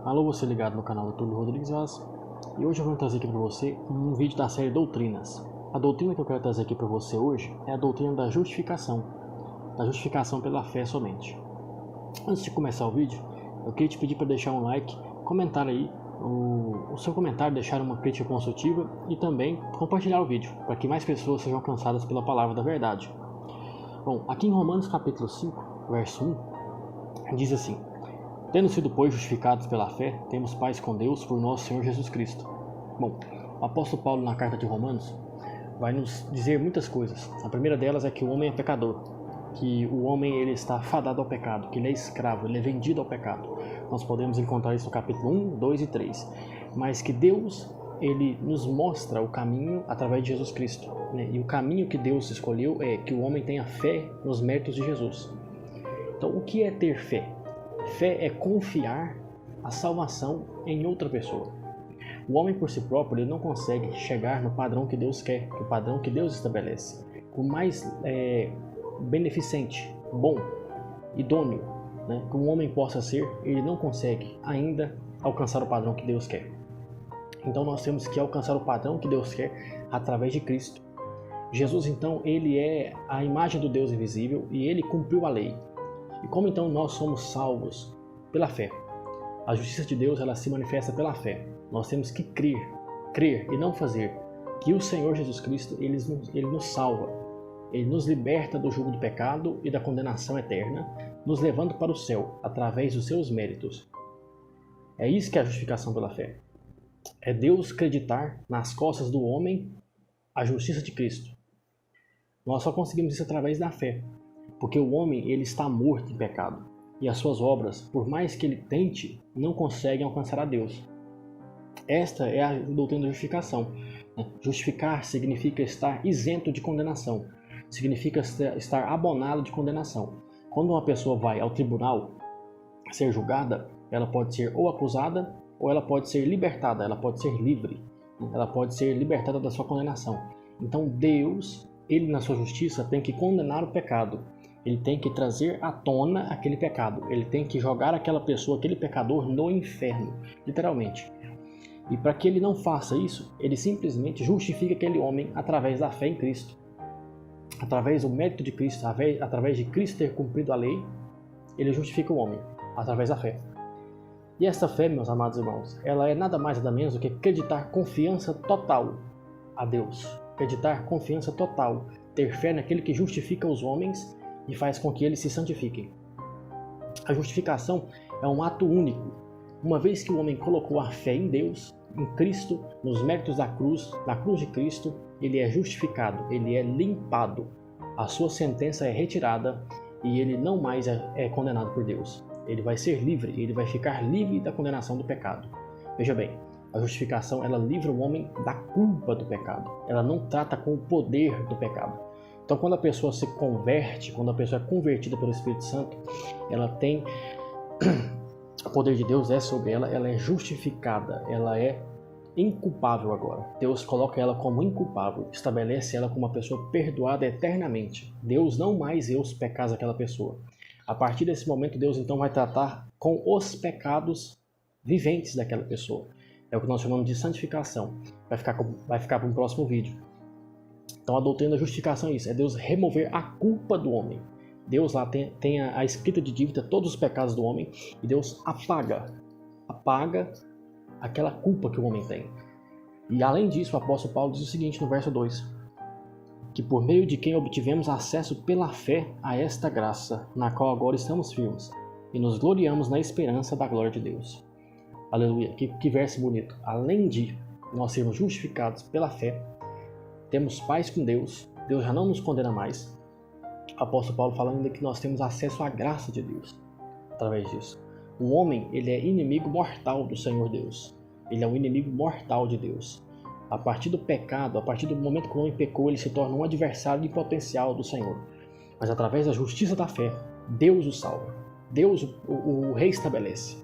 Alô, você ligado no canal do Túlio Rodrigues Vaz, e hoje eu vou trazer aqui para você um vídeo da série Doutrinas. A doutrina que eu quero trazer aqui para você hoje é a doutrina da justificação pela fé somente. Antes de começar o vídeo, eu queria te pedir para deixar um like, comentar aí o seu comentário, deixar uma crítica construtiva e também compartilhar o vídeo, para que mais pessoas sejam alcançadas pela palavra da verdade. Bom, aqui em Romanos capítulo 5, verso 1, diz assim: tendo sido, pois, justificados pela fé, temos paz com Deus por nosso Senhor Jesus Cristo. Bom, o apóstolo Paulo, na carta de Romanos, vai nos dizer muitas coisas. A primeira delas é que o homem é pecador, que o homem ele está fadado ao pecado, que ele é escravo, ele é vendido ao pecado. Nós podemos encontrar isso no capítulo 1, 2 e 3. Mas que Deus ele nos mostra o caminho através de Jesus Cristo, né? E o caminho que Deus escolheu é que o homem tenha fé nos méritos de Jesus. Então, o que é ter fé? Fé é confiar a salvação em outra pessoa. O homem por si próprio ele não consegue chegar no padrão que Deus quer, o padrão que Deus estabelece. Por mais beneficente, bom, idôneo, né, que um homem possa ser, ele não consegue ainda alcançar o padrão que Deus quer. Então nós temos que alcançar o padrão que Deus quer através de Cristo. Jesus, então, ele é a imagem do Deus invisível e ele cumpriu a lei. E como então nós somos salvos? Pela fé. A justiça de Deus ela se manifesta pela fé. Nós temos que crer e não fazer. Que o Senhor Jesus Cristo ele nos salva. Ele nos liberta do jugo do pecado e da condenação eterna, nos levando para o céu através dos seus méritos. É isso que é a justificação pela fé. É Deus acreditar nas costas do homem a justiça de Cristo. Nós só conseguimos isso através da fé. Porque o homem ele está morto em pecado e as suas obras, por mais que ele tente, não conseguem alcançar a Deus. Esta é a doutrina da justificação. Justificar significa estar isento de condenação, significa estar abonado de condenação. Quando uma pessoa vai ao tribunal ser julgada, ela pode ser ou acusada ou ela pode ser libertada, ela pode ser livre, ela pode ser libertada da sua condenação. Então Deus, ele na sua justiça tem que condenar o pecado. Ele tem que trazer à tona aquele pecado. Ele tem que jogar aquela pessoa, aquele pecador, no inferno, literalmente. E para que ele não faça isso, ele simplesmente justifica aquele homem através da fé em Cristo. Através do mérito de Cristo, através de Cristo ter cumprido a lei, ele justifica o homem, através da fé. E essa fé, meus amados irmãos, ela é nada mais nada menos do que acreditar confiança total a Deus. Acreditar confiança total, ter fé naquele que justifica os homens e faz com que eles se santifiquem. A justificação é um ato único. Uma vez que o homem colocou a fé em Deus, em Cristo, nos méritos da cruz de Cristo, ele é justificado, ele é limpado. A sua sentença é retirada e ele não mais é condenado por Deus. Ele vai ser livre, ele vai ficar livre da condenação do pecado. Veja bem, a justificação ela livra o homem da culpa do pecado. Ela não trata com o poder do pecado. Então, quando a pessoa se converte, quando a pessoa é convertida pelo Espírito Santo, ela tem o poder de Deus é sobre ela, ela é justificada, ela é inculpável agora. Deus coloca ela como inculpável, estabelece ela como uma pessoa perdoada eternamente. Deus não mais vê os pecados daquela pessoa. A partir desse momento, Deus então vai tratar com os pecados viventes daquela pessoa. É o que nós chamamos de santificação. Vai ficar para um próximo vídeo. Então a doutrina da justificação é isso, é Deus remover a culpa do homem. Deus lá tem a escrita de dívida, todos os pecados do homem, e Deus apaga aquela culpa que o homem tem. E além disso, o apóstolo Paulo diz o seguinte no verso 2, que por meio de quem obtivemos acesso pela fé a esta graça, na qual agora estamos firmes, e nos gloriamos na esperança da glória de Deus. Aleluia, que verso bonito. Além de nós sermos justificados pela fé, temos paz com Deus, Deus já não nos condena mais. O apóstolo Paulo fala ainda que nós temos acesso à graça de Deus através disso. O homem, ele é inimigo mortal do Senhor Deus. Ele é um inimigo mortal de Deus. A partir do pecado, a partir do momento que o homem pecou, ele se torna um adversário em potencial do Senhor. Mas através da justiça da fé, Deus o salva. Deus o reestabelece.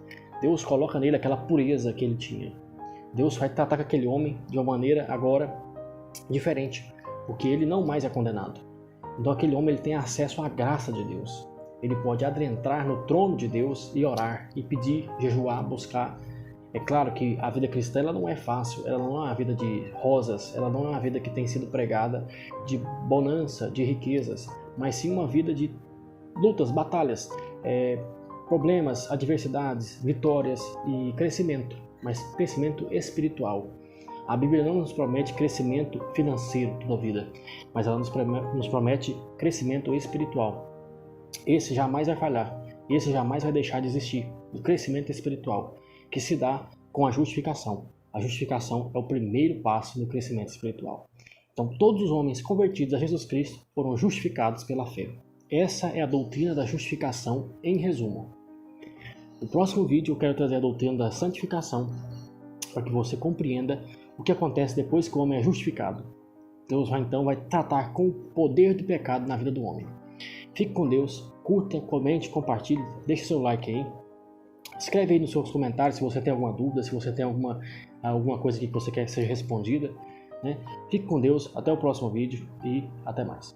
Deus coloca nele aquela pureza que ele tinha. Deus vai tratar com aquele homem de uma maneira agora diferente, porque ele não mais é condenado. Então aquele homem ele tem acesso à graça de Deus. Ele pode adentrar no trono de Deus e orar, e pedir, jejuar, buscar É claro que a vida cristã ela não é fácil, ela não é uma vida de rosas, ela não é uma vida que tem sido pregada de bonança, de riquezas, mas sim uma vida de lutas, batalhas, problemas, adversidades, vitórias e crescimento, mas crescimento espiritual. A Bíblia não nos promete crescimento financeiro toda a vida, mas ela nos promete crescimento espiritual. Esse jamais vai falhar, esse jamais vai deixar de existir, o crescimento espiritual, que se dá com a justificação. A justificação é o primeiro passo no crescimento espiritual. Então, todos os homens convertidos a Jesus Cristo foram justificados pela fé. Essa é a doutrina da justificação em resumo. No próximo vídeo eu quero trazer a doutrina da santificação, para que você compreenda o que acontece depois que o homem é justificado. Deus então vai tratar com o poder do pecado na vida do homem. Fique com Deus, curta, comente, compartilhe, deixe seu like aí. Escreve aí nos seus comentários se você tem alguma dúvida, se você tem alguma coisa que você quer que seja respondida, né? Fique com Deus, até o próximo vídeo e até mais.